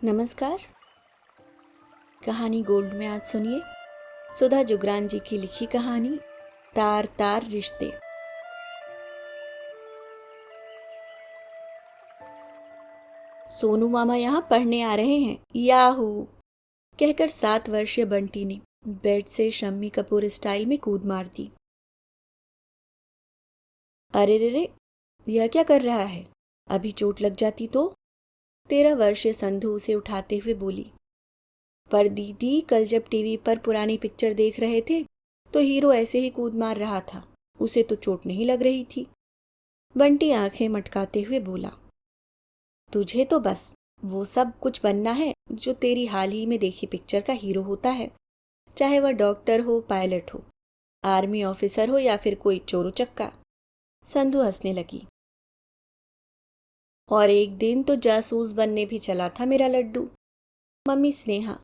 नमस्कार। कहानी गोल्ड में आज सुनिए सुधा जुगरान जी की लिखी कहानी तार तार रिश्ते। सोनू मामा यहाँ पढ़ने आ रहे हैं, याहू कहकर 7 वर्षीय बंटी ने बेड से शम्मी कपूर स्टाइल में कूद मार दी। अरे रे रे, यह क्या कर रहा है? अभी चोट लग जाती तो? 13 वर्षीय संधू उसे उठाते हुए बोली। पर दीदी, कल जब टीवी पर पुरानी पिक्चर देख रहे थे तो हीरो ऐसे ही कूद मार रहा था, उसे तो चोट नहीं लग रही थी। बंटी आंखें मटकाते हुए बोला, तुझे तो बस वो सब कुछ बनना है जो तेरी हाल ही में देखी पिक्चर का हीरो होता है, चाहे वह डॉक्टर हो, पायलट हो, आर्मी ऑफिसर हो या फिर कोई चोरो चक्का। संधू हंसने लगी। और एक दिन तो जासूस बनने भी चला था मेरा लड्डू। मम्मी स्नेहा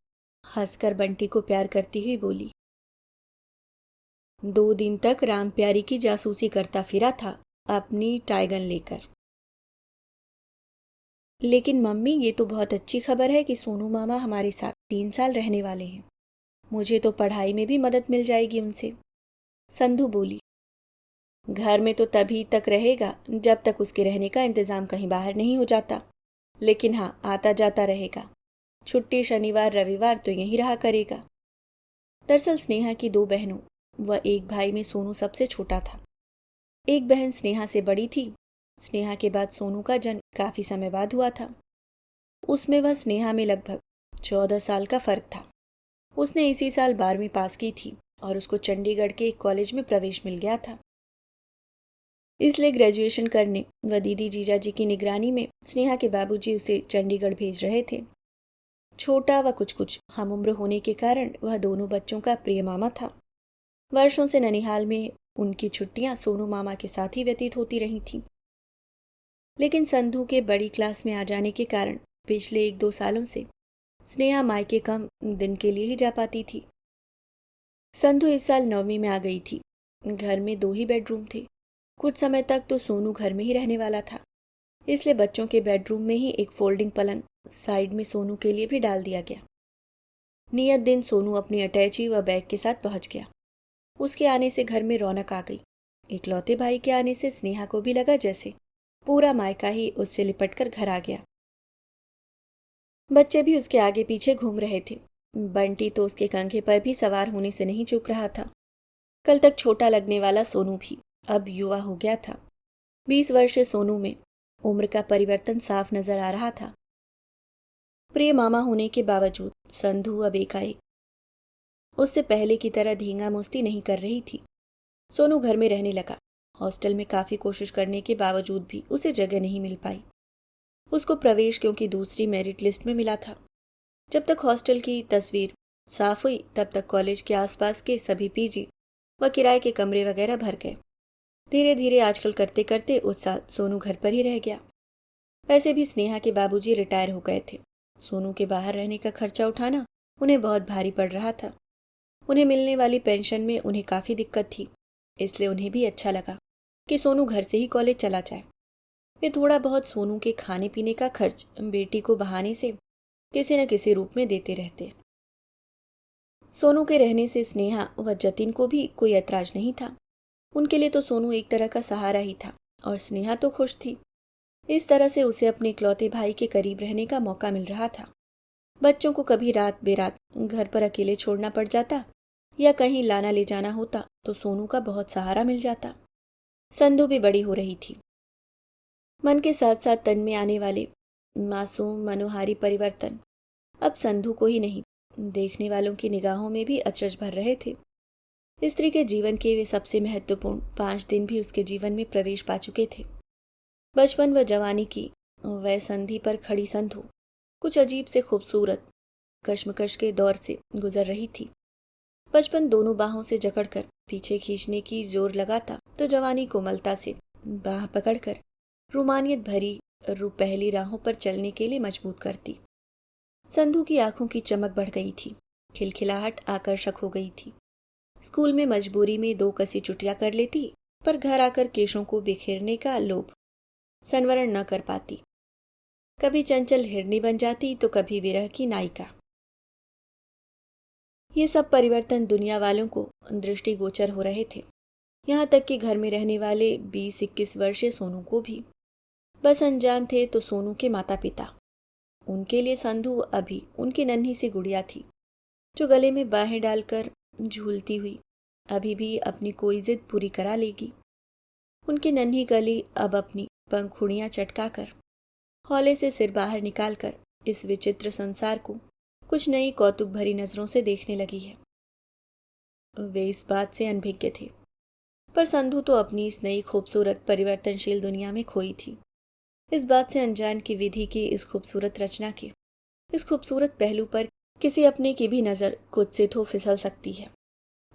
हंसकर बंटी को प्यार करती हुई बोली। 2 दिन तक राम प्यारी की जासूसी करता फिरा था अपनी टाइगन लेकर। लेकिन मम्मी, ये तो बहुत अच्छी खबर है कि सोनू मामा हमारे साथ 3 साल रहने वाले हैं। मुझे तो पढ़ाई में भी मदद मिल जाएगी उनसे। संधू बोली। घर में तो तभी तक रहेगा जब तक उसके रहने का इंतजाम कहीं बाहर नहीं हो जाता, लेकिन हाँ, आता जाता रहेगा। छुट्टी शनिवार रविवार तो यहीं रहा करेगा। दरअसल स्नेहा की 2 बहनों व एक भाई में सोनू सबसे छोटा था। एक बहन स्नेहा से बड़ी थी। स्नेहा के बाद सोनू का जन्म काफी समय बाद हुआ था। उसमें वह स्नेहा में लगभग 14 साल का फर्क था। उसने इसी साल 12वीं पास की थी और उसको चंडीगढ़ के एक कॉलेज में प्रवेश मिल गया था। इसलिए ग्रेजुएशन करने व दीदी जीजाजी की निगरानी में स्नेहा के बाबूजी उसे चंडीगढ़ भेज रहे थे। छोटा व कुछ हम उम्र होने के कारण वह दोनों बच्चों का प्रिय मामा था। वर्षों से ननिहाल में उनकी छुट्टियां सोनू मामा के साथ ही व्यतीत होती रही थीं। लेकिन संधू के बड़ी क्लास में आ जाने के कारण पिछले 1-2 सालों से स्नेहा मायके कम दिन के लिए ही जा पाती थी। संधू इस साल 9वीं में आ गई थी। घर में 2 ही बेडरूम थे। कुछ समय तक तो सोनू घर में ही रहने वाला था, इसलिए बच्चों के बेडरूम में ही एक फोल्डिंग पलंग साइड में सोनू के लिए भी डाल दिया गया। नियत दिन सोनू अपनी अटैची व बैग के साथ पहुंच गया। उसके आने से घर में रौनक आ गई। इकलौते भाई के आने से स्नेहा को भी लगा जैसे पूरा मायका ही उससे लिपटकर घर आ गया। बच्चे भी उसके आगे पीछे घूम रहे थे। बंटी तो उसके कंधे पर भी सवार होने से नहीं चूक रहा था। कल तक छोटा लगने वाला सोनू भी अब युवा हो गया था। 20 वर्षीय सोनू में उम्र का परिवर्तन साफ नजर आ रहा था। प्रिय मामा होने के बावजूद संधू अब एकाएक उससे पहले की तरह धींगा मुस्ती नहीं कर रही थी। सोनू घर में रहने लगा। हॉस्टल में काफी कोशिश करने के बावजूद भी उसे जगह नहीं मिल पाई। उसको प्रवेश क्योंकि दूसरी मेरिट लिस्ट में मिला था। जब तक हॉस्टल की तस्वीर साफ हुई तब तक कॉलेज के आसपास के सभी पीजी व किराए के कमरे वगैरह भर गए। धीरे धीरे आजकल करते करते उस साल सोनू घर पर ही रह गया। वैसे भी स्नेहा के बाबूजी रिटायर हो गए थे। सोनू के बाहर रहने का खर्चा उठाना उन्हें बहुत भारी पड़ रहा था। उन्हें मिलने वाली पेंशन में उन्हें काफी दिक्कत थी, इसलिए उन्हें भी अच्छा लगा कि सोनू घर से ही कॉलेज चला जाए। वे थोड़ा बहुत सोनू के खाने पीने का खर्च बेटी को बहाने से किसी न किसी रूप में देते रहते। सोनू के रहने से स्नेहा व जतिन को भी कोई ऐतराज नहीं था। उनके लिए तो सोनू एक तरह का सहारा ही था और स्नेहा तो खुश थी। इस तरह से उसे अपने इकलौते भाई के करीब रहने का मौका मिल रहा था। बच्चों को कभी रात बेरात घर पर अकेले छोड़ना पड़ जाता या कहीं लाना ले जाना होता तो सोनू का बहुत सहारा मिल जाता। संधू भी बड़ी हो रही थी। मन के साथ साथ तन में आने वाले मासूम मनोहारी परिवर्तन अब संधू को ही नहीं, देखने वालों की निगाहों में भी अचरज भर रहे थे। स्त्री के जीवन के वे सबसे महत्वपूर्ण 5 दिन भी उसके जीवन में प्रवेश पा चुके थे। बचपन व जवानी की वह संधि पर खड़ी संधू कुछ अजीब से खूबसूरत कश्मकश के दौर से गुजर रही थी। बचपन दोनों बाहों से जकड़कर पीछे खींचने की जोर लगाता तो जवानी कोमलता से बाह पकड़कर रोमानियत भरी रुपहली राहों पर चलने के लिए मजबूत करती। संधू की आंखों की चमक बढ़ गई थी। खिलखिलाहट आकर्षक हो गई थी। स्कूल में मजबूरी में 2 कसी चुटिया कर लेती, पर घर आकर केशों को बिखेरने का लोभ संवरण न कर पाती। कभी चंचल हिरनी बन जाती तो कभी विरह की नायिका। ये सब परिवर्तन दुनिया वालों को दृष्टिगोचर हो रहे थे, यहाँ तक कि घर में रहने वाले 20-21 वर्षीय सोनू को भी। बस अनजान थे तो सोनू के माता पिता। उनके लिए संधू अभी उनकी नन्ही सी गुड़िया थी, जो गले में बाहें डालकर झूलती हुई अभी भी अपनी कोई जिद पूरी करा लेगी। उनकी नन्ही गली अब अपनी पंखुड़ियां चटकाकर, हौले से सिर बाहर निकालकर इस विचित्र संसार को कुछ नई कौतुक भरी नजरों से देखने लगी है। वे इस बात से अनभिज्ञ थे, पर संधू तो अपनी इस नई खूबसूरत परिवर्तनशील दुनिया में खोई थी। इस बात से अनजान की विधि की इस खूबसूरत रचना के इस खूबसूरत पहलू पर किसी अपने की भी नजर कुत्सित हो फिसल सकती है।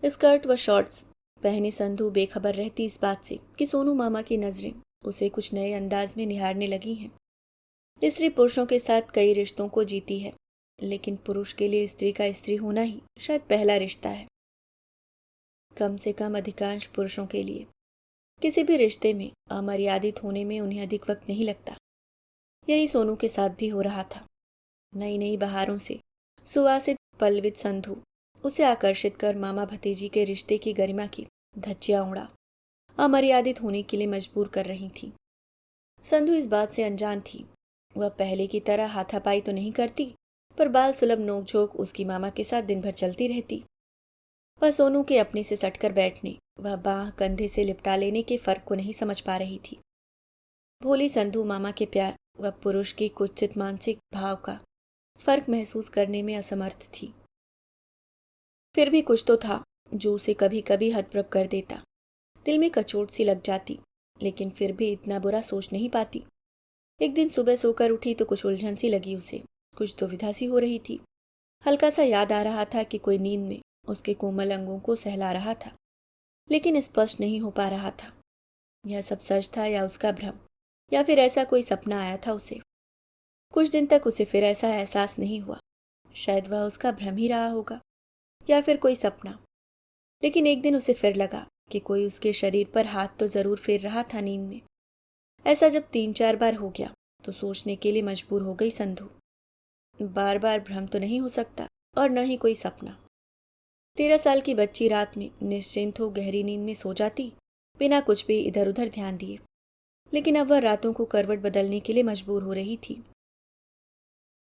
स्कर्ट व शॉर्ट्स पहने संधू बेखबर रहती इस बात से कि सोनू मामा की नजरें उसे कुछ नए अंदाज में निहारने लगी हैं। स्त्री पुरुषों के साथ कई रिश्तों को जीती है, लेकिन पुरुष के लिए स्त्री का स्त्री होना ही शायद पहला रिश्ता है। कम से कम अधिकांश पुरुषों के लिए किसी भी रिश्ते में अमर्यादित होने में उन्हें अधिक वक्त नहीं लगता। यही सोनू के साथ भी हो रहा था। नई नई बहारों से सुवासित पल्लवित संधू उसे आकर्षित कर मामा भतीजी के रिश्ते की गरिमा की धज्जियां उड़ा अमर्यादित होने के लिए मजबूर कर रही थी। संधू इस बात से अनजान थी। वह पहले की तरह हाथापाई तो नहीं करती, पर बाल सुलभ नोकझोंक उसकी मामा के साथ दिन भर चलती रहती। वह सोनू के अपने से सटकर बैठने, वह बांह कंधे से लिपटा लेने के फर्क को नहीं समझ पा रही थी। भोली संधू मामा के प्यार व पुरुष की कुत्सित मानसिक भाव का फर्क महसूस करने में असमर्थ थी। फिर भी कुछ तो था जो उसे कभी कभी हतप्रभ कर देता। दिल में कचोट सी लग जाती, लेकिन फिर भी इतना बुरा सोच नहीं पाती। एक दिन सुबह सोकर उठी तो कुछ उलझन सी लगी उसे, कुछ दुविधा सी हो रही थी। हल्का सा याद आ रहा था कि कोई नींद में उसके कोमल अंगों को सहला रहा था, लेकिन स्पष्ट नहीं हो पा रहा था यह सब सच था या उसका भ्रम, या फिर ऐसा कोई सपना आया था उसे। कुछ दिन तक उसे फिर ऐसा एहसास नहीं हुआ। शायद वह उसका भ्रम ही रहा होगा या फिर कोई सपना। लेकिन एक दिन उसे फिर लगा कि कोई उसके शरीर पर हाथ तो जरूर फेर रहा था नींद में। ऐसा जब 3-4 बार हो गया तो सोचने के लिए मजबूर हो गई संधू। बार बार भ्रम तो नहीं हो सकता और न ही कोई सपना। 13 साल की बच्ची रात में निश्चिंत हो गहरी नींद में सो जाती, बिना कुछ भी इधर उधर ध्यान दिए। लेकिन अब वह रातों को करवट बदलने के लिए मजबूर हो रही थी।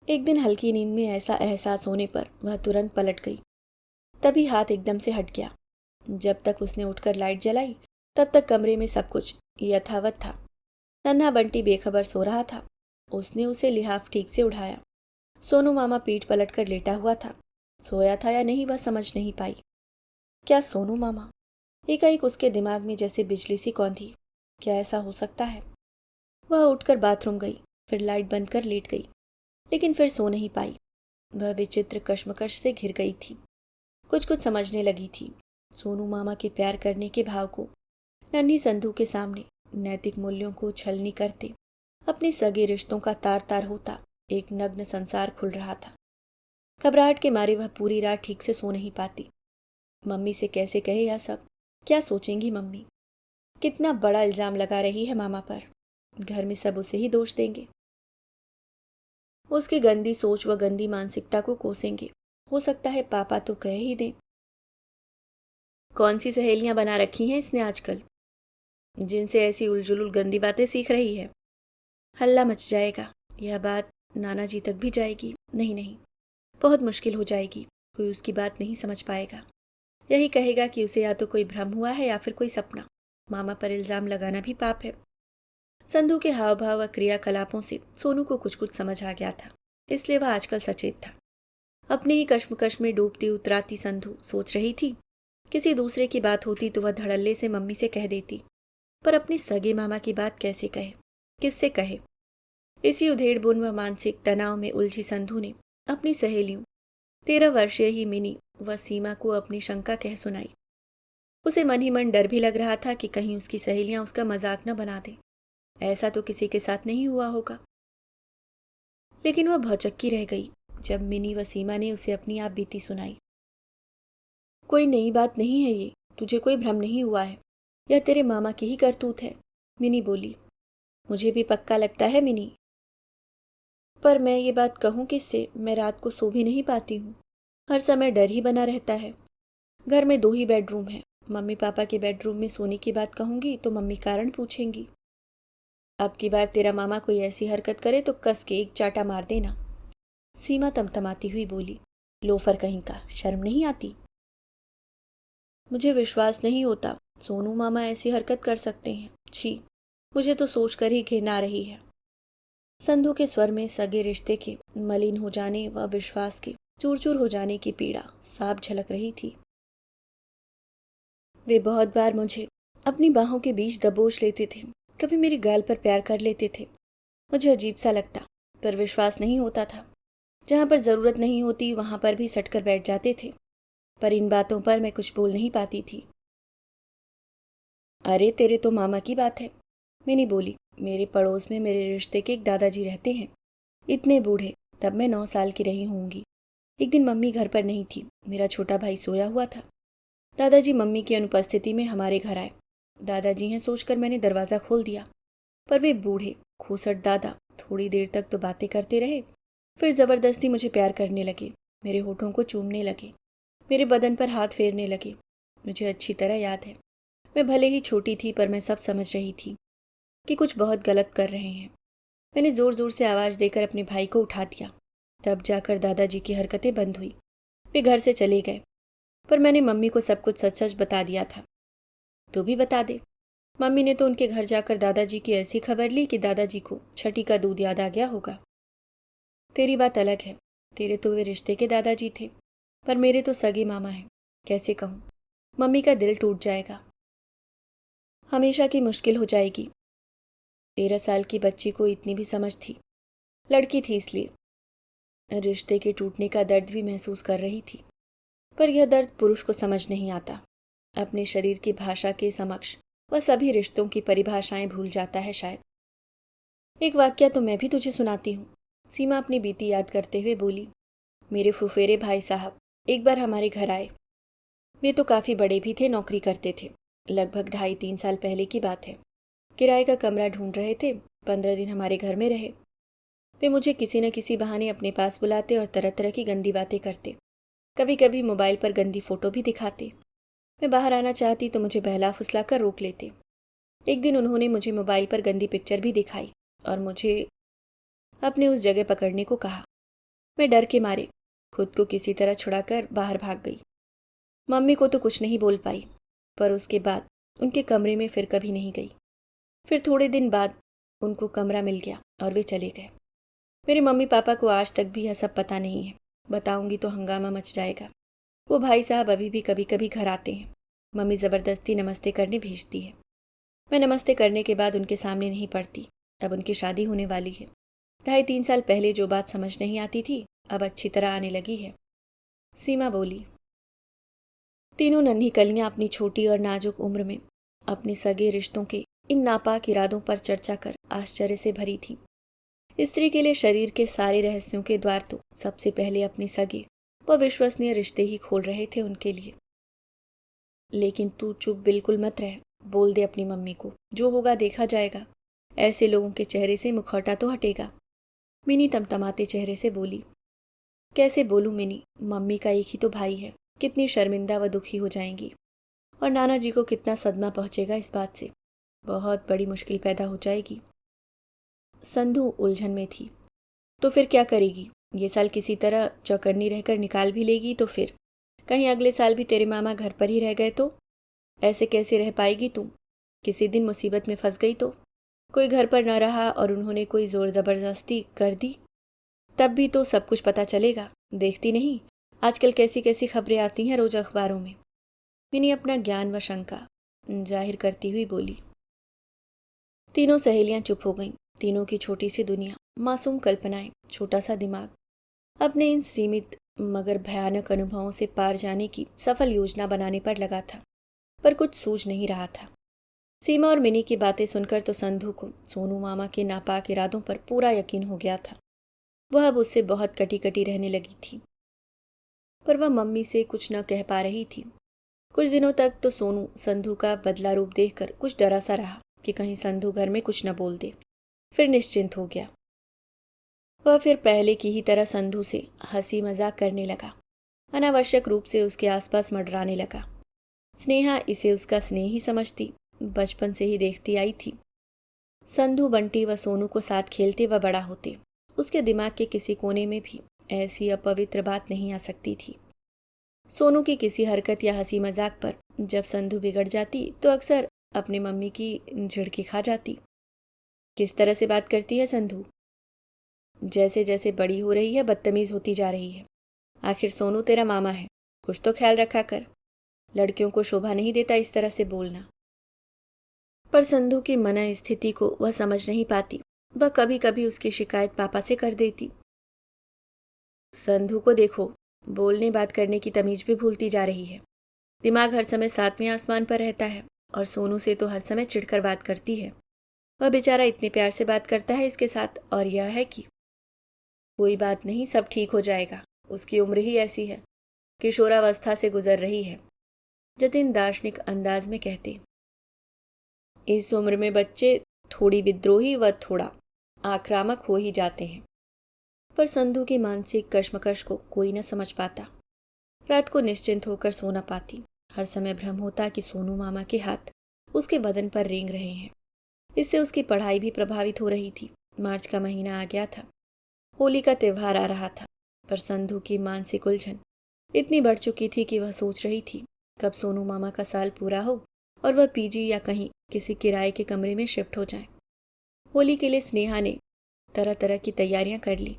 एक दिन हल्की नींद में ऐसा एहसास होने पर वह तुरंत पलट गई। तभी हाथ एकदम से हट गया। जब तक उसने उठकर लाइट जलाई तब तक कमरे में सब कुछ यथावत था। नन्हा बंटी बेखबर सो रहा था। उसने उसे लिहाफ ठीक से उठाया। सोनू मामा पीठ पलटकर लेटा हुआ था। सोया था या नहीं वह समझ नहीं पाई। क्या सोनू मामा? एकाएक उसके दिमाग में जैसे बिजली सी कौंधी। क्या ऐसा हो सकता है? वह उठकर बाथरूम गई, फिर लाइट बंद कर लेट गई, लेकिन फिर सो नहीं पाई। वह विचित्र कश्मकश से घिर गई थी। कुछ समझने लगी थी। सोनू मामा के प्यार करने के भाव को नन्ही संधू के सामने नैतिक मूल्यों को छलनी करते अपने सगे रिश्तों का तार तार होता एक नग्न संसार खुल रहा था। घबराहट के मारे वह पूरी रात ठीक से सो नहीं पाती। मम्मी से कैसे कहे यह सब? क्या सोचेंगी मम्मी? कितना बड़ा इल्जाम लगा रही है मामा पर। घर में सब उसे ही दोष देंगे। उसकी गंदी सोच व गंदी मानसिकता को कोसेंगे। हो सकता है पापा तो कह ही दें। कौन सी सहेलियां बना रखी हैं इसने आजकल, जिनसे ऐसी उलझुल गंदी बातें सीख रही है? हल्ला मच जाएगा। यह बात नाना जी तक भी जाएगी। नहीं नहीं, बहुत मुश्किल हो जाएगी। कोई उसकी बात नहीं समझ पाएगा। यही कहेगा कि उसे या तो कोई भ्रम हुआ है या फिर कोई सपना। मामा पर इल्जाम लगाना भी पाप है। संधू के हाव भाव व क्रियाकलापों से सोनू को कुछ समझ आ गया था, इसलिए वह आजकल सचेत था। अपनी ही कश्मकश में डूबती उतराती संधू सोच रही थी, किसी दूसरे की बात होती तो वह धड़ल्ले से मम्मी से कह देती, पर अपने सगे मामा की बात कैसे कहे, किससे कहे? इसी उधेड़बुन व मानसिक तनाव में उलझी संधू ने अपनी सहेलियों 13 वर्षीय ही मिनी व सीमा को अपनी शंका कह सुनाई। उसे मन ही मन डर भी लग रहा था कि कहीं उसकी सहेलियां उसका मजाक न बना दें। ऐसा तो किसी के साथ नहीं हुआ होगा। लेकिन वह भौचक्की रह गई जब मिनी व सीमा ने उसे अपनी आप बीती सुनाई। कोई नई बात नहीं है ये, तुझे कोई भ्रम नहीं हुआ है, यह तेरे मामा की ही करतूत है, मिनी बोली। मुझे भी पक्का लगता है मिनी। पर मैं ये बात कहूँ किससे, मैं रात को सो भी नहीं पाती हूँ। हर समय डर ही बना रहता है। घर में 2 ही बेडरूम है। मम्मी पापा के बेडरूम में सोने की बात कहूँगी तो मम्मी कारण पूछेंगी। अब की बार तेरा मामा कोई ऐसी हरकत करे तो कस के एक चाटा मार देना। सीमा तमतमाती हुई बोली। लोफर कहीं का, शर्म नहीं आती? मुझे विश्वास नहीं होता सोनू मामा ऐसी हरकत कर सकते हैं। छी, मुझे तो सोचकर ही घिन आ रही है। संधू के स्वर में सगे रिश्ते के मलिन हो जाने व विश्वास के चूर चूर हो जाने की पीड़ा साफ झलक रही थी। वे बहुत बार मुझे अपनी बाहों के बीच दबोच लेते थे, कभी मेरे गाल पर प्यार कर लेते थे। मुझे अजीब सा लगता, पर विश्वास नहीं होता था। जहाँ पर जरूरत नहीं होती वहां पर भी सटकर बैठ जाते थे, पर इन बातों पर मैं कुछ बोल नहीं पाती थी। अरे तेरे तो मामा की बात है, मिनी बोली। मेरे पड़ोस में मेरे रिश्ते के एक दादाजी रहते हैं, इतने बूढ़े। तब मैं 9 साल की रही होंगी। एक दिन मम्मी घर पर नहीं थी, मेरा छोटा भाई सोया हुआ था। दादाजी मम्मी की अनुपस्थिति में हमारे घर आए। दादाजी हैं सोचकर मैंने दरवाज़ा खोल दिया, पर वे बूढ़े खूसट दादा थोड़ी देर तक तो बातें करते रहे, फिर ज़बरदस्ती मुझे प्यार करने लगे। मेरे होठों को चूमने लगे, मेरे बदन पर हाथ फेरने लगे। मुझे अच्छी तरह याद है, मैं भले ही छोटी थी पर मैं सब समझ रही थी कि कुछ बहुत गलत कर रहे हैं। मैंने ज़ोर ज़ोर से आवाज़ देकर अपने भाई को उठा दिया। तब जाकर दादाजी की हरकतें बंद हुई। वे घर से चले गए, पर मैंने मम्मी को सब कुछ सच सच बता दिया था। तो भी बता दे। मम्मी ने तो उनके घर जाकर दादाजी की ऐसी खबर ली कि दादाजी को छठी का दूध याद आ गया होगा। तेरी बात अलग है, तेरे तो वे रिश्ते के दादाजी थे, पर मेरे तो सगे मामा हैं। कैसे कहूँ, मम्मी का दिल टूट जाएगा, हमेशा की मुश्किल हो जाएगी। 13 साल की बच्ची को इतनी भी समझ थी, लड़की थी इसलिए। रिश्ते के टूटने का दर्द भी महसूस कर रही थी, पर यह दर्द पुरुष को समझ नहीं आता। अपने शरीर की भाषा के समक्ष वह सभी रिश्तों की परिभाषाएं भूल जाता है शायद। एक वाक्य तो मैं भी तुझे सुनाती हूँ, सीमा अपनी बीती याद करते हुए बोली। मेरे फुफेरे भाई साहब एक बार हमारे घर आए। वे तो काफ़ी बड़े भी थे, नौकरी करते थे। लगभग 2.5-3 साल पहले की बात है। किराए का कमरा ढूंढ रहे थे, 15 दिन हमारे घर में रहे। वे मुझे किसी न किसी बहाने अपने पास बुलाते और तरह तरह की गंदी बातें करते। कभी कभी मोबाइल पर गंदी फोटो भी दिखाते। मैं बाहर आना चाहती तो मुझे बहला फुसला कर रोक लेते। एक दिन उन्होंने मुझे मोबाइल पर गंदी पिक्चर भी दिखाई और मुझे अपने उस जगह पकड़ने को कहा। मैं डर के मारे खुद को किसी तरह छुड़ाकर बाहर भाग गई। मम्मी को तो कुछ नहीं बोल पाई, पर उसके बाद उनके कमरे में फिर कभी नहीं गई। फिर थोड़े दिन बाद उनको कमरा मिल गया और वे चले गए। मेरे मम्मी पापा को आज तक भी यह सब पता नहीं है। बताऊंगी तो हंगामा मच जाएगा। वो भाई साहब अभी भी कभी कभी घर आते हैं। मम्मी ज़बरदस्ती नमस्ते करने भेजती है। मैं नमस्ते करने के बाद उनके सामने नहीं पड़ती। अब उनकी शादी होने वाली है। 2.5-3 साल पहले जो बात समझ नहीं आती थी, अब अच्छी तरह आने लगी है। सीमा बोली। तीनों नन्ही कलियां अपनी छोटी और नाजुक उम्र में अपने सगे रिश्तों के इन नापाक इरादों पर चर्चा कर आश्चर्य से भरी थी। स्त्री के लिए शरीर के सारे रहस्यों के द्वार तो सबसे पहले अपने सगे व विश्वसनीय रिश्ते ही खोल रहे थे उनके लिए। लेकिन तू चुप बिल्कुल मत रह, बोल दे अपनी मम्मी को, जो होगा देखा जाएगा। ऐसे लोगों के चेहरे से मुखौटा तो हटेगा। मिनी तमतमाते चेहरे से बोली। कैसे बोलूं मिनी, मम्मी का एक ही तो भाई है, कितनी शर्मिंदा व दुखी हो जाएंगी, और नाना जी को कितना सदमा पहुंचेगा इस बात से। बहुत बड़ी मुश्किल पैदा हो जाएगी। संधू उलझन में थी। तो फिर क्या करेगी? ये साल किसी तरह चौकन्नी रहकर निकाल भी लेगी तो फिर कहीं अगले साल भी तेरे मामा घर पर ही रह गए तो? ऐसे कैसे रह पाएगी तुम? किसी दिन मुसीबत में फंस गई तो? कोई घर पर न रहा और उन्होंने कोई जोर जबरदस्ती कर दी, तब भी तो सब कुछ पता चलेगा। देखती नहीं आजकल कैसी कैसी खबरें आती हैं रोज अखबारों में। मिनी अपना ज्ञान व शंका जाहिर करती हुई बोली। तीनों सहेलियां चुप हो गईं। तीनों की छोटी सी दुनिया, मासूम कल्पनाएं, छोटा सा दिमाग अपने इन सीमित मगर भयानक अनुभवों से पार जाने की सफल योजना बनाने पर लगा था, पर कुछ सूझ नहीं रहा था। सीमा और मिनी की बातें सुनकर तो संधू को सोनू मामा के नापाक इरादों पर पूरा यकीन हो गया था। वह अब उससे बहुत कटी कटी रहने लगी थी, पर वह मम्मी से कुछ न कह पा रही थी। कुछ दिनों तक तो सोनू संधू का बदला रूप देखकर कुछ डरा सा रहा कि कहीं संधू घर में कुछ न बोल दे। फिर निश्चिंत हो गया। वह फिर पहले की ही तरह संधू से हंसी मजाक करने लगा, अनावश्यक रूप से उसके आसपास मंडराने लगा। स्नेहा इसे उसका स्नेह ही समझती, बचपन से ही देखती आई थी। संधू, बंटी व सोनू को साथ खेलते व बड़ा होते, उसके दिमाग के किसी कोने में भी ऐसी अपवित्र बात नहीं आ सकती थी। सोनू की किसी हरकत या हंसी मजाक पर जब संधू बिगड़ जाती तो अक्सर अपनी मम्मी की झिड़की खा जाती। किस तरह से बात करती है संधू, जैसे जैसे बड़ी हो रही है बदतमीज होती जा रही है। आखिर सोनू तेरा मामा है, कुछ तो ख्याल रखा कर। लड़कियों को शोभा नहीं देता इस तरह से बोलना। पर संधू की मना स्थिति को वह समझ नहीं पाती। वह कभी कभी उसकी शिकायत पापा से कर देती। संधू को देखो, बोलने बात करने की तमीज भी भूलती जा रही है। दिमाग हर समय सातवें आसमान पर रहता है और सोनू से तो हर समय चिढ़कर बात करती है। वह बेचारा इतने प्यार से बात करता है इसके साथ, और यह है कि कोई बात नहीं, सब ठीक हो जाएगा, उसकी उम्र ही ऐसी है, किशोरावस्था से गुजर रही है। जतिन दार्शनिक अंदाज में कहते, इस उम्र में बच्चे थोड़ी विद्रोही व थोड़ा आक्रामक हो ही जाते हैं। पर संधू की मानसिक कश्मकश को कोई न समझ पाता। रात को निश्चिंत होकर सो न पाती। हर समय भ्रम होता कि सोनू मामा के हाथ उसके बदन पर रेंग रहे हैं। इससे उसकी पढ़ाई भी प्रभावित हो रही थी। मार्च का महीना आ गया था, होली का त्योहार आ रहा था, पर संधू की मानसिक उलझन इतनी बढ़ चुकी थी कि वह सोच रही थी कब सोनू मामा का साल पूरा हो और वह पीजी या कहीं किसी किराए के कमरे में शिफ्ट हो जाए। होली के लिए स्नेहा ने तरह तरह की तैयारियां कर ली।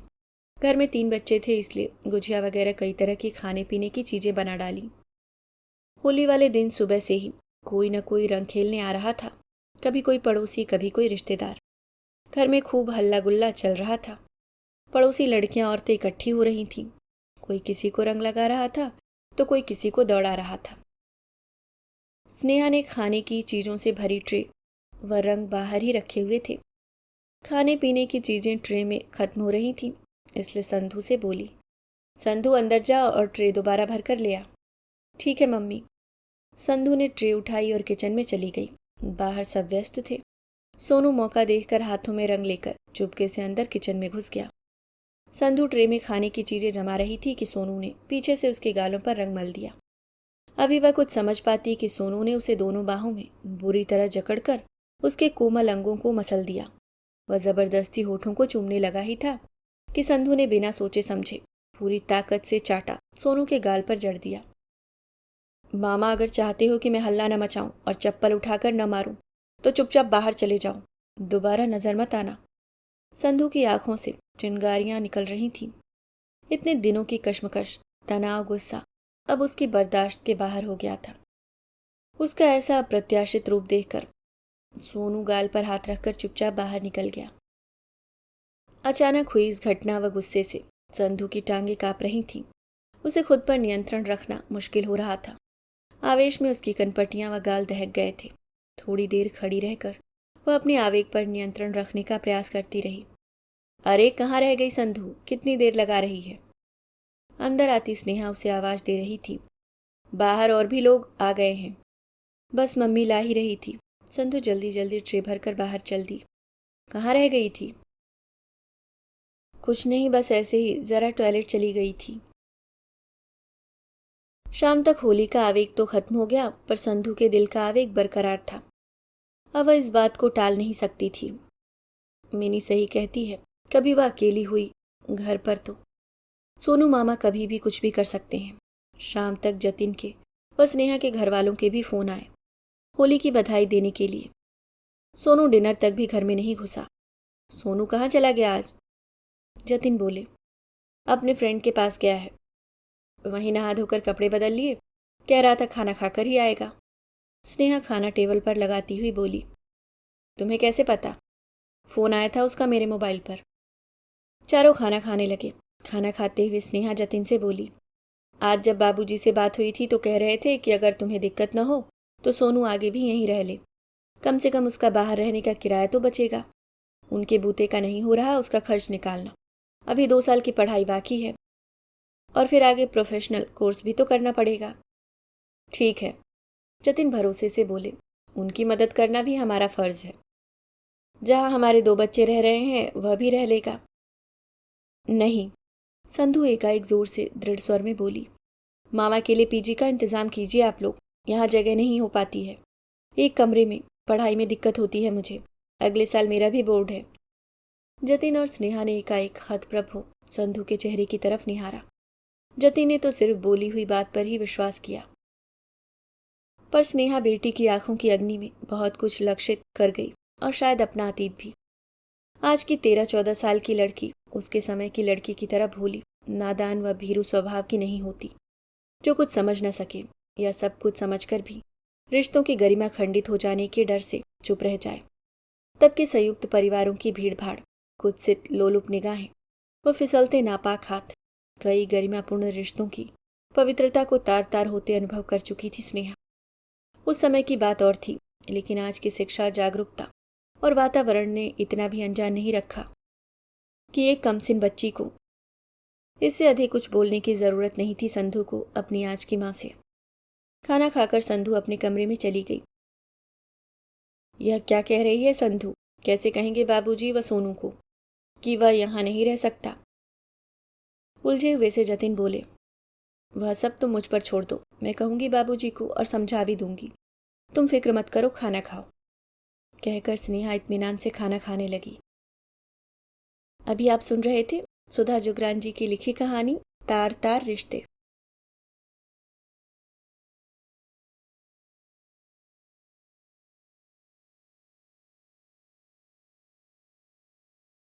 घर में 3 बच्चे थे, इसलिए गुजिया वगैरह कई तरह की खाने पीने की चीजें बना डाली। होली वाले दिन सुबह से ही कोई न कोई रंग खेलने आ रहा था, कभी कोई पड़ोसी, कभी कोई रिश्तेदार। घर में खूब हल्ला गुल्ला चल रहा था। पड़ोसी लड़कियां औरतें इकट्ठी हो रही थीं। कोई किसी को रंग लगा रहा था तो कोई किसी को दौड़ा रहा था। स्नेहा ने खाने की चीजों से भरी ट्रे व रंग बाहर ही रखे हुए थे। खाने पीने की चीजें ट्रे में खत्म हो रही थीं, इसलिए संधू से बोली, संधू अंदर जा और ट्रे दोबारा भर कर ले आ। ठीक है मम्मी। संधू ने ट्रे उठाई और किचन में चली गई। बाहर सब व्यस्त थे। सोनू मौका देखकर हाथों में रंग लेकर चुपके से अंदर किचन में घुस गया। संधू ट्रे में खाने की चीजें जमा रही थी कि सोनू ने पीछे से उसके गालों पर रंग मल दिया। अभी वह कुछ समझ पाती कि सोनू ने उसे दोनों बाहों में बुरी तरह जकड़कर उसके कोमल अंगों को मसल दिया। वह जबरदस्ती होठों को चूमने लगा ही था कि संधू ने बिना सोचे समझे पूरी ताकत से चाटा सोनू के गाल पर जड़ दिया। मामा, अगर चाहते हो कि मैं हल्ला न मचाऊं और चप्पल उठाकर न मारूं तो चुपचाप बाहर चले जाओ, दोबारा नजर मत आना। संधू की आंखों से चिंगारियां निकल रही थीं। इतने दिनों की कश्मकश, तनाव, गुस्सा अब उसकी बर्दाश्त के बाहर हो गया था। उसका ऐसा अप्रत्याशित रूप देखकर सोनू गाल पर हाथ रखकर चुपचाप बाहर निकल गया। अचानक हुई इस घटना व गुस्से से संधू की टांगें कांप रही थीं। उसे खुद पर नियंत्रण रखना मुश्किल हो रहा था। आवेश में उसकी कनपटियां व गाल दहक गए थे। थोड़ी देर खड़ी रहकर वह अपने आवेग पर नियंत्रण रखने का प्रयास करती रही। अरे कहाँ रह गई संधू, कितनी देर लगा रही है? अंदर आती स्नेहा उसे आवाज दे रही थी। बाहर और भी लोग आ गए हैं, बस मम्मी ला ही रही थी। संधू जल्दी जल्दी ट्रे भरकर बाहर चल दी। कहाँ रह गई थी? कुछ नहीं, बस ऐसे ही जरा टॉयलेट चली गई थी। शाम तक होली का आवेग तो खत्म हो गया, पर संधू के दिल का आवेग बरकरार था। अब वह इस बात को टाल नहीं सकती थी। मिनी सही कहती है, कभी वह अकेली हुई घर पर तो सोनू मामा कभी भी कुछ भी कर सकते हैं। शाम तक जतिन के व स्नेहा के घर वालों के भी फोन आए होली की बधाई देने के लिए। सोनू डिनर तक भी घर में नहीं घुसा। सोनू कहाँ चला गया आज? जतिन बोले, अपने फ्रेंड के पास गया है। वहीं नहा धोकर कपड़े बदल लिए, कह रहा था खाना खाकर ही आएगा। स्नेहा खाना टेबल पर लगाती हुई बोली, तुम्हें कैसे पता? फोन आया था उसका मेरे मोबाइल पर। चारों खाना खाने लगे। खाना खाते हुए स्नेहा जतिन से बोली, आज जब बाबूजी से बात हुई थी तो कह रहे थे कि अगर तुम्हें दिक्कत न हो तो सोनू आगे भी यहीं रह ले, कम से कम उसका बाहर रहने का किराया तो बचेगा। उनके बूते का नहीं हो रहा उसका खर्च निकालना। अभी 2 साल की पढ़ाई बाकी है और फिर आगे प्रोफेशनल कोर्स भी तो करना पड़ेगा। ठीक है, जतिन भरोसे से बोले, उनकी मदद करना भी हमारा फर्ज है। जहां हमारे 2 बच्चे रह रहे हैं वह भी रह लेगा। नहीं, संधू एकाएक जोर से दृढ़ स्वर में बोली। मामा के लिए पीजी का इंतजाम कीजिए आप लोग, यहाँ जगह नहीं हो पाती है। एक कमरे में पढ़ाई में दिक्कत होती है मुझे। अगले साल मेरा भी बोर्ड है। जतिन और स्नेहा ने एकाएक हतप्रभ हो संधू के चेहरे की तरफ निहारा। जतिन ने तो सिर्फ बोली हुई बात पर ही विश्वास किया, पर स्नेहा बेटी की आंखों की अग्नि में बहुत कुछ लक्षित कर गई, और शायद अपना अतीत भी। आज की 13-14 साल की लड़की उसके समय की लड़की की तरह भोली, नादान व भीरू स्वभाव की नहीं होती, जो कुछ समझ न सके या सब कुछ समझकर भी रिश्तों की गरिमा खंडित हो जाने के डर से चुप रह जाए। तब के संयुक्त परिवारों की भीड़ भाड़, कुत्सित लोलुप निगाहें व फिसलते नापाक हाथ, कई गरिमापूर्ण रिश्तों की पवित्रता को तार तार होते अनुभव कर चुकी थी स्नेहा। उस समय की बात और थी, लेकिन आज की शिक्षा, जागरूकता और वातावरण ने इतना भी अनजान नहीं रखा कि एक कमसिन बच्ची को इससे अधिक कुछ बोलने की जरूरत नहीं थी संधू को अपनी आज की मां से। खाना खाकर संधू अपने कमरे में चली गई। यह क्या कह रही है संधू? कैसे कहेंगे बाबूजी व सोनू को कि वह यहां नहीं रह सकता? उलझे हुए से जतिन बोले। वह सब तुम मुझ पर छोड़ दो, मैं कहूंगी बाबूजी को और समझा भी दूंगी। तुम फिक्र मत करो, खाना खाओ, कहकर स्नेहा इत्मीनान से खाना खाने लगी। अभी आप सुन रहे थे सुधा जुगरान जी की लिखी कहानी तार तार रिश्ते।